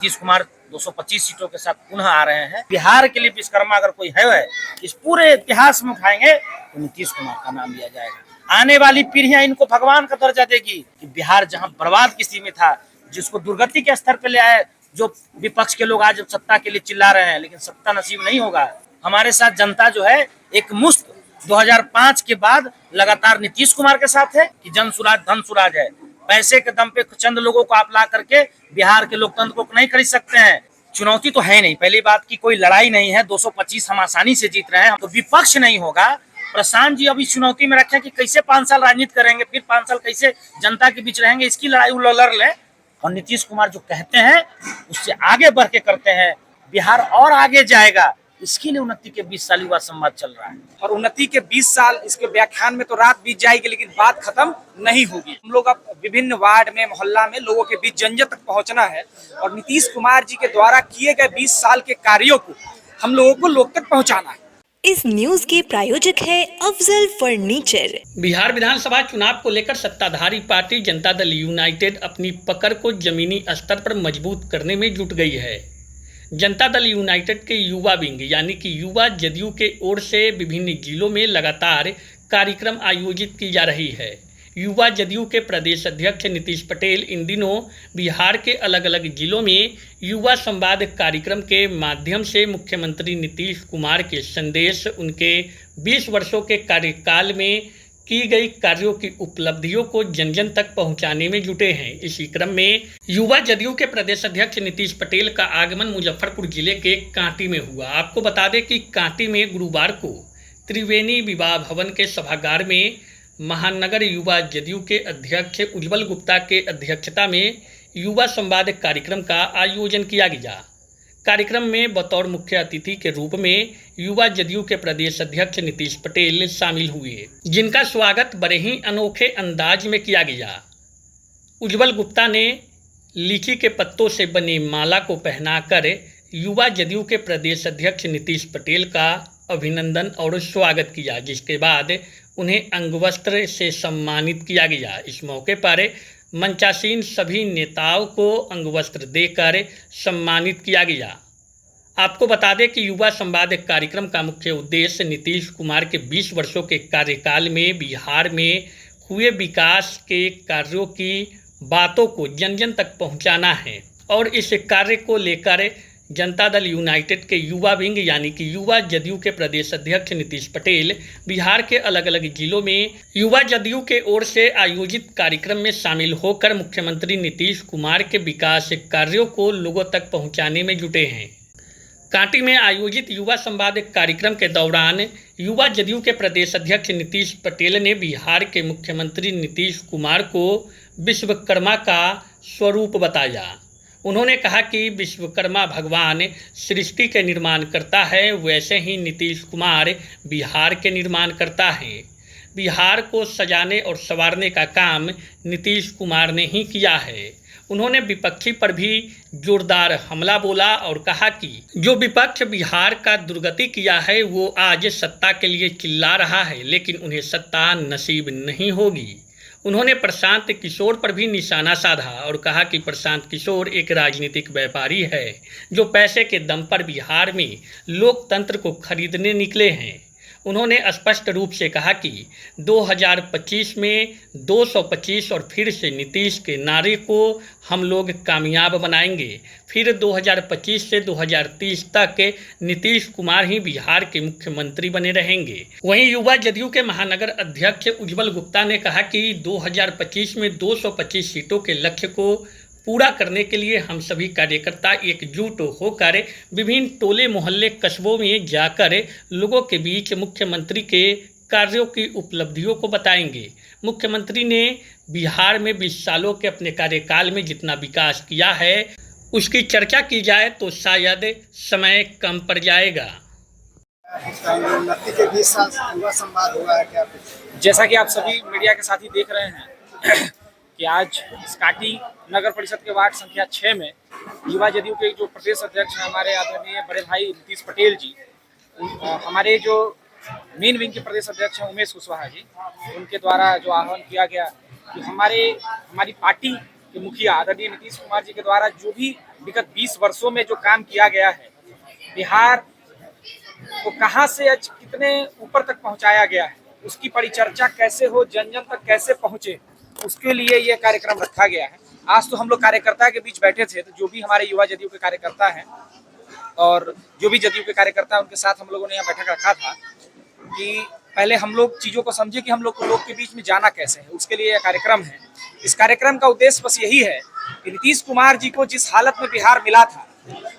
नीतीश कुमार 225 सीटों के साथ पुनः आ रहे हैं। बिहार के लिए विश्वकर्मा अगर कोई है इस पूरे इतिहास में उठाएंगे तो नीतीश कुमार का नाम लिया जाएगा। आने वाली पीढ़ियां इनको भगवान का दर्जा देगी कि बिहार जहां बर्बाद की स्थिति में था, जिसको दुर्गति के स्तर पर ले आए, जो विपक्ष के लोग आज सत्ता के लिए चिल्ला रहे हैं, लेकिन सत्ता नसीब नहीं होगा। हमारे साथ जनता जो है एक मुश्त 2005 के बाद लगातार नीतीश कुमार के साथ है कि जन सुराज धन सुराज है। पैसे के दम पे चंद लोगों को आप ला करके बिहार के लोकतंत्र को नहीं खरीद सकते हैं। चुनौती तो है नहीं, पहली बात की कोई लड़ाई नहीं है, 225 हम आसानी से जीत रहे हैं, तो विपक्ष नहीं होगा। प्रशांत जी अभी चुनौती में रखे कि कैसे 5 साल राजनीति करेंगे, फिर 5 साल कैसे जनता के बीच रहेंगे, इसकी लड़ाई वो लड़ ले। और नीतीश कुमार जो कहते हैं उससे आगे बढ़ के करते हैं, बिहार और आगे जाएगा। इसके लिए उन्नति के 20 साल युवा संवाद चल रहा है और उन्नति के 20 साल इसके व्याख्यान में तो रात बीत जाएगी, लेकिन बात खत्म नहीं होगी। हम लोग अब विभिन्न वार्ड में, मोहल्ला में लोगों के बीच जन जन तक पहुंचना है और नीतीश कुमार जी के द्वारा किए गए 20 साल के कार्यों को हम लोगों को लोग तक पहुंचाना है। इस न्यूज के प्रायोजक है अफजल फर्नीचर। बिहार विधानसभा चुनाव को लेकर सत्ताधारी पार्टी जनता दल यूनाइटेड अपनी पकड़ को जमीनी स्तर पर मजबूत करने में जुट गई है। जनता दल यूनाइटेड के युवा विंग यानी कि युवा जदयू के ओर से विभिन्न जिलों में लगातार कार्यक्रम आयोजित की जा रही है। युवा जदयू के प्रदेश अध्यक्ष नीतीश पटेल इन दिनों बिहार के अलग अलग जिलों में युवा संवाद कार्यक्रम के माध्यम से मुख्यमंत्री नीतीश कुमार के संदेश, उनके 20 वर्षों के कार्यकाल में की गई कार्यों की उपलब्धियों को जन जन तक पहुंचाने में जुटे हैं। इसी क्रम में युवा जदयू के प्रदेश अध्यक्ष नीतीश पटेल का आगमन मुजफ्फरपुर जिले के कांटी में हुआ। आपको बता दें कि कांटी में गुरुवार को त्रिवेणी विवाह भवन के सभागार में महानगर युवा जदयू के अध्यक्ष उज्ज्वल गुप्ता के अध्यक्षता में युवा संवाद कार्यक्रम का आयोजन किया गया। कार्यक्रम में बतौर मुख्य अतिथि के रूप में युवा जदयू के प्रदेश अध्यक्ष नीतीश पटेल शामिल हुए, जिनका स्वागत बड़े ही अनोखे अंदाज में किया गया। उज्ज्वल गुप्ता ने लीची के पत्तों से बनी माला को पहनाकर युवा जदयू के प्रदेश अध्यक्ष नीतीश पटेल का अभिनंदन और स्वागत किया, जिसके बाद उन्हें अंगवस्त्र से सम्मानित किया गया। इस मौके पर मंचासीन सभी नेताओं को अंगवस्त्र देकर सम्मानित किया गया। आपको बता दें कि युवा संवाद कार्यक्रम का मुख्य उद्देश्य नीतीश कुमार के 20 वर्षों के कार्यकाल में बिहार में हुए विकास के कार्यों की बातों को जन जन तक पहुंचाना है और इस कार्य को लेकर जनता दल यूनाइटेड के युवा विंग यानी कि युवा जदयू के प्रदेश अध्यक्ष नीतीश पटेल बिहार के अलग अलग जिलों में युवा जदयू के ओर से आयोजित कार्यक्रम में शामिल होकर मुख्यमंत्री नीतीश कुमार के विकास कार्यों को लोगों तक पहुंचाने में जुटे हैं। कांटी में आयोजित युवा संवाद कार्यक्रम के दौरान युवा जदयू के प्रदेश अध्यक्ष नीतीश पटेल ने बिहार के मुख्यमंत्री नीतीश कुमार को विश्वकर्मा का स्वरूप बताया। उन्होंने कहा कि विश्वकर्मा भगवान सृष्टि के निर्माण करता है, वैसे ही नीतीश कुमार बिहार के निर्माण करता है। बिहार को सजाने और संवारने का काम नीतीश कुमार ने ही किया है। उन्होंने विपक्षी पर भी जोरदार हमला बोला और कहा कि जो विपक्ष बिहार का दुर्गति किया है वो आज सत्ता के लिए चिल्ला रहा है, लेकिन उन्हें सत्ता नसीब नहीं होगी। उन्होंने प्रशांत किशोर पर भी निशाना साधा और कहा कि प्रशांत किशोर एक राजनीतिक व्यापारी है जो पैसे के दम पर बिहार में लोकतंत्र को खरीदने निकले हैं। उन्होंने स्पष्ट रूप से कहा कि 2025 में 225 और फिर से नीतीश के नारे को हम लोग कामयाब बनाएंगे। फिर 2025 से 2030 तक नीतीश कुमार ही बिहार के मुख्यमंत्री बने रहेंगे। वहीं युवा जदयू के महानगर अध्यक्ष उज्ज्वल गुप्ता ने कहा कि 2025 में 225 सीटों के लक्ष्य को पूरा करने के लिए हम सभी कार्यकर्ता एकजुट होकर विभिन्न टोले मोहल्ले कस्बों में जाकर लोगों के बीच मुख्यमंत्री के कार्यों की उपलब्धियों को बताएंगे। मुख्यमंत्री ने बिहार में 20 सालों के अपने कार्यकाल में जितना विकास किया है उसकी चर्चा की जाए तो शायद समय कम पड़ जाएगा। उन्नति के 20 साल युवा संवाद हुआ है क्या? जैसा कि आप सभी मीडिया के साथी देख रहे हैं कि आज कांटी नगर परिषद के वार्ड संख्या 6 में युवा जदयू के जो प्रदेश अध्यक्ष हैं हमारे आदरणीय बड़े भाई नीतीश पटेल जी, हमारे जो मेन विंग के प्रदेश अध्यक्ष हैं उमेश कुशवाहा जी, उनके द्वारा जो आह्वान किया गया कि हमारी पार्टी के मुखिया आदरणीय नीतीश कुमार जी के द्वारा जो भी विगत 20 वर्षों में जो काम किया गया है, बिहार को कहां से आज कितने ऊपर तक पहुंचाया गया है, उसकी परिचर्चा कैसे हो, जन जन तक कैसे पहुंचे, उसके लिए ये कार्यक्रम रखा गया है। आज तो हम लोग कार्यकर्ता के बीच बैठे थे, तो जो भी हमारे युवा जदयू के कार्यकर्ता हैं और जो भी जदयू के कार्यकर्ता हैं, उनके साथ हम लोगों ने यहाँ बैठक रखा था कि पहले हम लोग चीज़ों को समझे कि हम लोग को लोग के बीच में जाना कैसे है, उसके लिए यह कार्यक्रम है। इस कार्यक्रम का उद्देश्य बस यही है कि नीतीश कुमार जी को जिस हालत में बिहार मिला था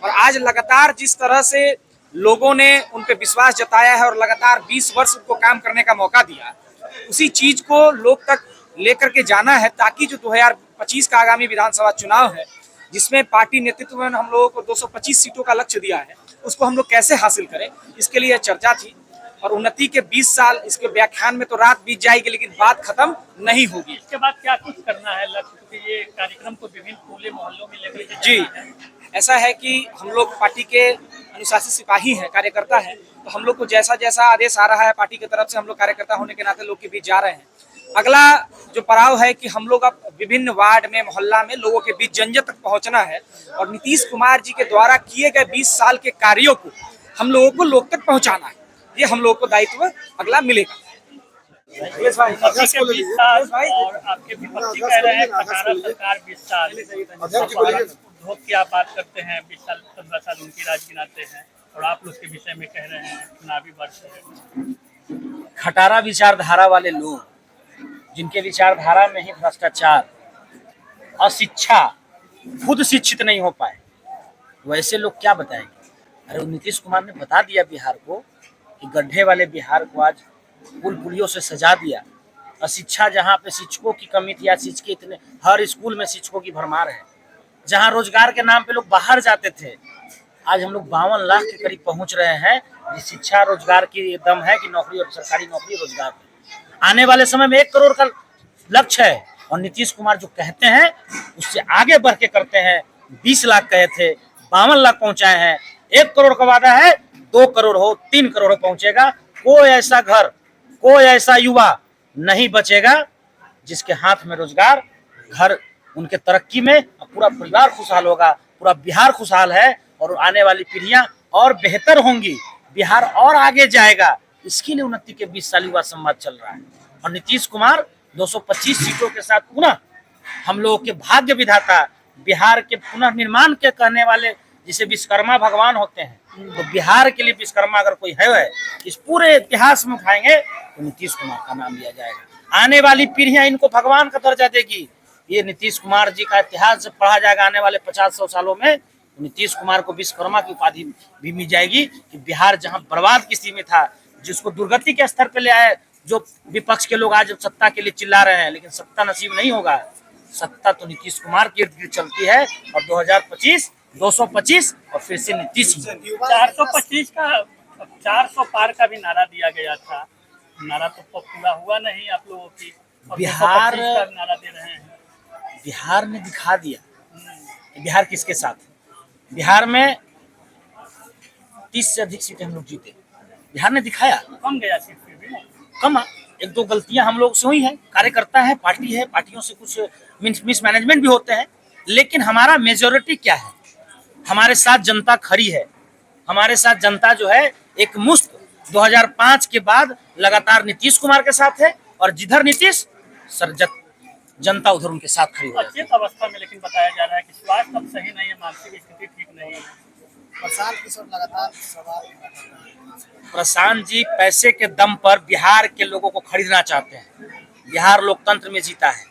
और आज लगातार जिस तरह से लोगों ने उन पे विश्वास जताया है और लगातार 20 वर्ष उनको काम करने का मौका दिया, उसी चीज को लोग तक लेकर के जाना है, ताकि जो 2025 का आगामी विधानसभा चुनाव है, जिसमें पार्टी नेतृत्व में हम लोगों को 225 सीटों का लक्ष्य दिया है, उसको हम लोग कैसे हासिल करें, इसके लिए चर्चा थी। और उन्नति के 20 साल इसके व्याख्यान में तो रात बीत जाएगी, लेकिन बात खत्म नहीं होगी। इसके बाद क्या कुछ करना है लक्ष्य, क्योंकि ये कार्यक्रम को विभिन्न टोले मोहल्लों में लेकर के जी, जाना है। ऐसा है कि हम लोग पार्टी के अनुशासित सिपाही हैं, कार्यकर्ता हैं, तो हम लोग को जैसा जैसा आदेश आ रहा है पार्टी की तरफ से, हम लोग कार्यकर्ता होने के नाते लोग के बीच जा रहे हैं। अगला जो पड़ाव है कि हम लोग अब विभिन्न वार्ड में, मोहल्ला में लोगों के बीच जन जन तक पहुंचना है और नीतीश कुमार जी के द्वारा किए गए 20 साल के कार्यों को हम लोगों को लोग तक पहुंचाना है। ये हम लोगों को दायित्व अगला मिलेगा। और आपके विपक्षी कह रहे हैं खटारा सरकार 20 साल, उद्योग की आप बात करते हैं, 20 साल 15 साल उनकी राज गिनाते हैं, और आप लोग के विषय में कह रहे हैं चुनावी वर्ष है। खटारा विचारधारा वाले लोग, जिनके विचारधारा में ही भ्रष्टाचार, अशिक्षा, खुद शिक्षित नहीं हो पाए, वैसे लोग क्या बताएंगे। अरे नीतीश कुमार ने बता दिया बिहार को कि गड्ढे वाले बिहार को आज पुल पुलियों से सजा दिया। अशिक्षा, जहाँ पे शिक्षकों की कमी थी, आज शिक्षक इतने, हर स्कूल में शिक्षकों की भरमार है। जहाँ रोजगार के नाम पे लोग बाहर जाते थे, आज हम लोग 52 लाख के करीब पहुंच रहे हैं। ये शिक्षा रोजगार की दम है कि नौकरी और सरकारी नौकरी रोजगार है। आने वाले समय में 1 करोड़ का लक्ष्य है, और नीतीश कुमार जो कहते हैं उससे आगे बढ़ के करते हैं। 20 लाख कहे थे, 52 लाख पहुंचाए हैं। 1 करोड़ का वादा है, 2 करोड़ हो, 3 करोड़ पहुंचेगा। कोई ऐसा घर, कोई ऐसा युवा नहीं बचेगा जिसके हाथ में रोजगार, घर, उनके तरक्की में पूरा परिवार खुशहाल होगा। पूरा बिहार खुशहाल है और आने वाली पीढ़ियां और बेहतर होंगी, बिहार और आगे जाएगा। इसके लिए उन्नति के 20 साल युवा संवाद चल रहा है। और नीतीश कुमार 225 सीटों के साथ पुनः हम लोगों के भाग्य विधाता, बिहार के पुनर्निर्माण के कहने वाले, जिसे विश्वकर्मा भगवान होते हैं, तो बिहार के लिए विश्वकर्मा अगर कोई है, इस पूरे इतिहास में उठाएंगे तो नीतीश कुमार का नाम लिया जाएगा। आने वाली पीढ़ियां इनको भगवान का दर्जा देगी। ये नीतीश कुमार जी का इतिहास जब पढ़ा जाएगा आने वाले 50-100 सालों में, तो नीतीश कुमार को विश्वकर्मा की उपाधि भी मिल जाएगी कि बिहार जहां बर्बाद की स्थिति में था, जिसको दुर्गति के स्तर पर ले आए, जो विपक्ष के लोग आज सत्ता के लिए चिल्ला रहे हैं, लेकिन सत्ता नसीब नहीं होगा। सत्ता तो नीतीश कुमार के इर्द गिर्द चलती है, और 2025, 225 और फिर से नीतीश। 425 का, 400 पार का भी नारा दिया गया था, नारा तो पूरा हुआ नहीं आप लोगों की, और बिहार 225 का नारा दे रहे हैं। बिहार ने दिखा दिया कि बिहार किसके साथ है। बिहार में 30 से अधिक सीटें हम लोग जीते, बिहार ने दिखाया। कम गया सीट फिर भी, कम 1-2 गलतियां हम लोग से हुई हैं, कार्यकर्ता है, पार्टी है, पार्टियों से कुछ मिसमैनेजमेंट भी होते हैं, लेकिन हमारा मेजोरिटी क्या है, हमारे साथ जनता खड़ी है। हमारे साथ जनता जो है एक मुश्त 2005 के बाद लगातार नीतीश कुमार के साथ है, और जिधर नीतीश जनता उधर उनके साथ खड़ी है। अच्छी अवस्था में, लेकिन बताया जा रहा है कि स्वास्थ्य अब सही नहीं है, मानसिक स्थिति ठीक नहीं है। प्रशांत किशोर लगातार सवाल। प्रशांत जी पैसे के दम पर बिहार के लोगों को खरीदना चाहते हैं। बिहार लोकतंत्र में जीता है।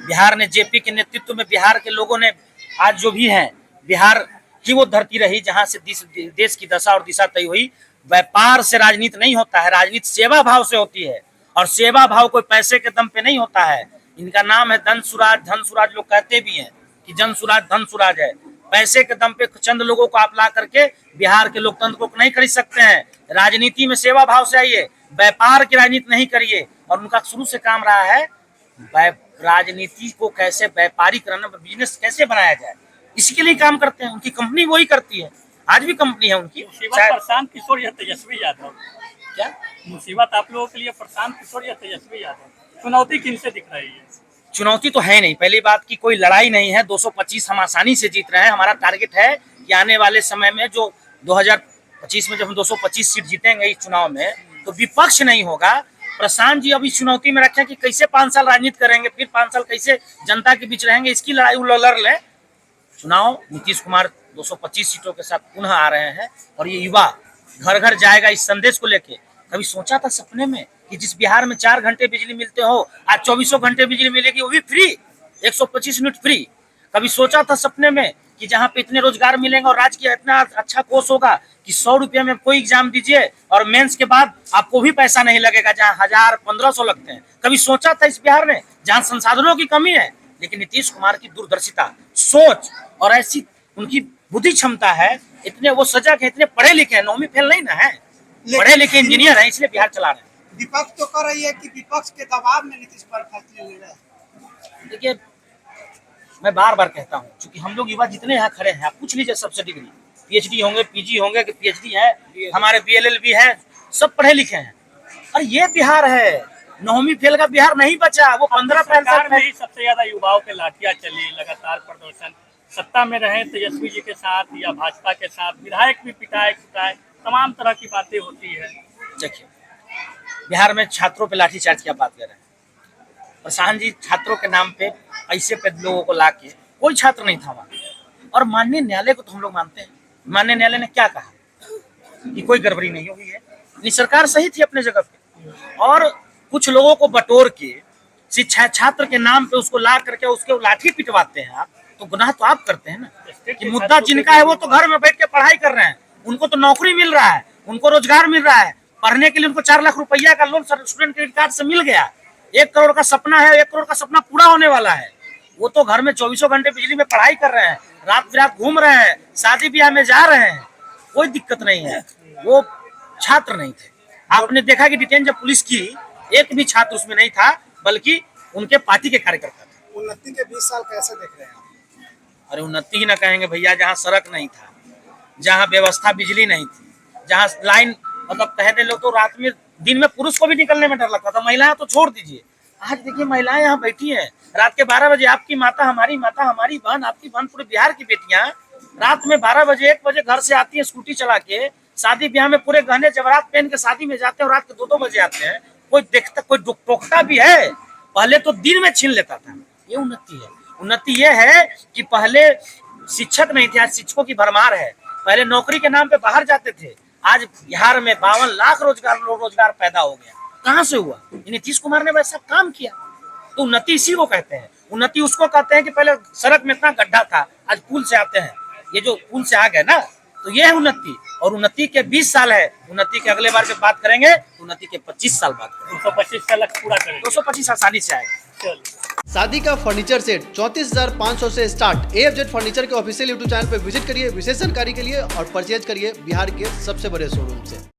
बिहार ने जेपी के नेतृत्व में, बिहार के लोगों ने आज जो भी हैं, बिहार की वो धरती रही जहां से देश की दशा और दिशा तय हुई। व्यापार से राजनीति नहीं होता है, राजनीति सेवा भाव से होती है, और सेवा भाव कोई पैसे के दम पे नहीं होता है। इनका नाम है धन सुराज। धन सुराज लोग कहते भी हैं कि जन सुराज धन सुराज है। पैसे के दम पे चंद लोगों को आप ला करके बिहार के लोकतंत्र को नहीं खरीद सकते हैं। राजनीति में सेवा भाव से आइए, व्यापार की राजनीति नहीं करिए। और उनका शुरू से काम रहा है राजनीति को कैसे व्यापारीकरण, बिजनेस कैसे बनाया जाए, इसके लिए काम करते हैं। उनकी कंपनी वही करती है, आज भी कंपनी है उनकी। प्रशांत किशोर या तेजस्वी यादव, क्या मुसीबत आप लोगों के लिए प्रशांत किशोर या तेजस्वी यादव, चुनौती किनसे दिख रही है? चुनौती तो है नहीं, पहली बात की कोई लड़ाई नहीं है। 225 हम आसानी से जीत रहे हैं। हमारा टारगेट है कि आने वाले समय में जो 2025 में जब हम 225 सीट जीतेंगे इस चुनाव में, तो विपक्ष नहीं होगा। प्रशांत जी अब इस चुनौती में रखें कि कैसे 5 साल राजनीति करेंगे, फिर 5 साल कैसे जनता के बीच रहेंगे, इसकी लड़ाई वो लड़ लें। चुनाव नीतीश कुमार 225 सीटों के साथ पुनः आ रहे हैं और ये युवा घर घर जाएगा इस संदेश को लेके। कभी सोचा था सपने में कि जिस बिहार में 4 घंटे बिजली मिलते हो, आज 24 घंटे बिजली मिलेगी, वो भी फ्री, 125 यूनिट फ्री। कभी सोचा था सपने में कि जहाँ पे इतने रोजगार मिलेंगे और राज्य का इतना अच्छा कोर्स होगा कि 100 रुपये में कोई एग्जाम दीजिए और मेंस के बाद आपको भी पैसा नहीं लगेगा, जहाँ 1000-1500 लगते हैं। कभी सोचा था इस बिहार में जहाँ संसाधनों की कमी है, लेकिन नीतीश कुमार की दूरदर्शिता, सोच और ऐसी उनकी बुद्धि क्षमता है, इतने वो सजग है, इतने पढ़े लिखे हैं, 9वीं फेल नहीं ना है, पढ़े लिखे इंजीनियर है, इसलिए बिहार चला रहे हैं। विपक्ष तो कर रही है कि विपक्ष के दबाव में नीतीश कुमार फैसले ले रहे हैं। देखिए, मैं बार बार कहता हूँ, क्योंकि हम लोग युवा जितने यहाँ खड़े हैं, आप पूछ लीजिए सबसे डिग्री, PhD होंगे, PG होंगे कि PhD है, हमारे BLL भी है, सब पढ़े लिखे हैं। और ये बिहार है, 9वीं फेल का बिहार नहीं बचा। वो 15 में ही सबसे ज्यादा युवाओं पे लाठियां चली, लगातार प्रदर्शन, सत्ता में रहे तेजस्वी जी के साथ या भाजपा के साथ, विधायक भी पिटाए, तमाम तरह की बातें होती है। देखिए, बिहार में छात्रों पे लाठीचार्ज की बात कर रहे हैं। प्रशांत जी छात्रों के नाम पे ऐसे पे लोगों को लाके, कोई छात्र नहीं था वहाँ। और माननीय न्यायालय को तो हम लोग मानते हैं। माननीय न्यायालय ने क्या कहा कि कोई गड़बड़ी नहीं हुई है, नहीं, सरकार सही थी अपने जगह पे। और कुछ लोगों को बटोर के शिक्षा छात्र के नाम पे उसको ला करके उसके लाठी पिटवाते हैं आप, तो गुनाह तो आप करते हैं ना। कि मुद्दा जिनका है वो तो घर में बैठ के पढ़ाई कर रहे हैं, उनको तो नौकरी मिल रहा है, उनको रोजगार मिल रहा है, पढ़ने के लिए उनको 4 लाख रुपया का लोन स्टूडेंट क्रेडिट कार्ड से मिल गया। 1 करोड़ का सपना है, 1 करोड़ का सपना पूरा होने वाला है। वो तो घर में 24 घंटे बिजली में पढ़ाई कर रहे हैं, रात बिरात घूम रहे हैं, शादी ब्याह में जा रहे हैं, कोई दिक्कत नहीं है। वो छात्र नहीं थे। आपने देखा कि डिटेन जब पुलिस की, एक भी छात्र उसमें नहीं था, बल्कि उनके पार्टी के कार्यकर्ता थे। उन्नति के 20 साल कैसे देख रहे हैं आप? अरे उन्नति ही ना कहेंगे भैया, जहाँ सड़क नहीं था, जहाँ व्यवस्था बिजली नहीं थी, जहाँ लाइन, मतलब कहते लोग तो रात में, दिन में पुरुष को भी निकलने में डर लगता था, महिलाएं तो छोड़ दीजिए। आज देखिए महिलाएं यहाँ बैठी हैं, रात के 12 बजे आपकी माता, हमारी बहन, आपकी बहन, पूरे बिहार की बेटियां रात में 12 बजे 1 बजे घर से आती है स्कूटी चला के, शादी ब्याह में पूरे गहने जवाहरात पहन के शादी में जाते हैं और रात के 2-2 बजे आते हैं। कोई देखता, कोई टोकता भी है? पहले तो दिन में छीन लेता था। ये उन्नति है। उन्नति ये है कि पहले शिक्षक नहीं थे, आज शिक्षकों की भरमार है। पहले नौकरी के नाम पे बाहर जाते थे, आज बिहार में 52 लाख रोजगार पैदा हो गया। कहाँ से हुआ? नीतीश कुमार ने वैसा काम किया। तो उन्नति इसी को कहते हैं। उन्नति उसको कहते हैं कि पहले सड़क में इतना गड्ढा था, आज पुल से आते हैं, ये जो पुल से आ गए ना, तो ये है उन्नति। और उन्नति के 20 साल है। उन्नति के अगले बार जब बात करेंगे, उन्नति के 25 साल बात करेंगे। 225 का लक्ष्य पूरा करेंगे। 225 आसानी से आएगा। शादी का फर्नीचर सेट 34,500 से स्टार्ट। AFZ फर्नीचर के ऑफिशियल YouTube चैनल पर विजिट करिए विशेष जानकारी के लिए और परचेज करिए बिहार के सबसे बड़े शोरूम से।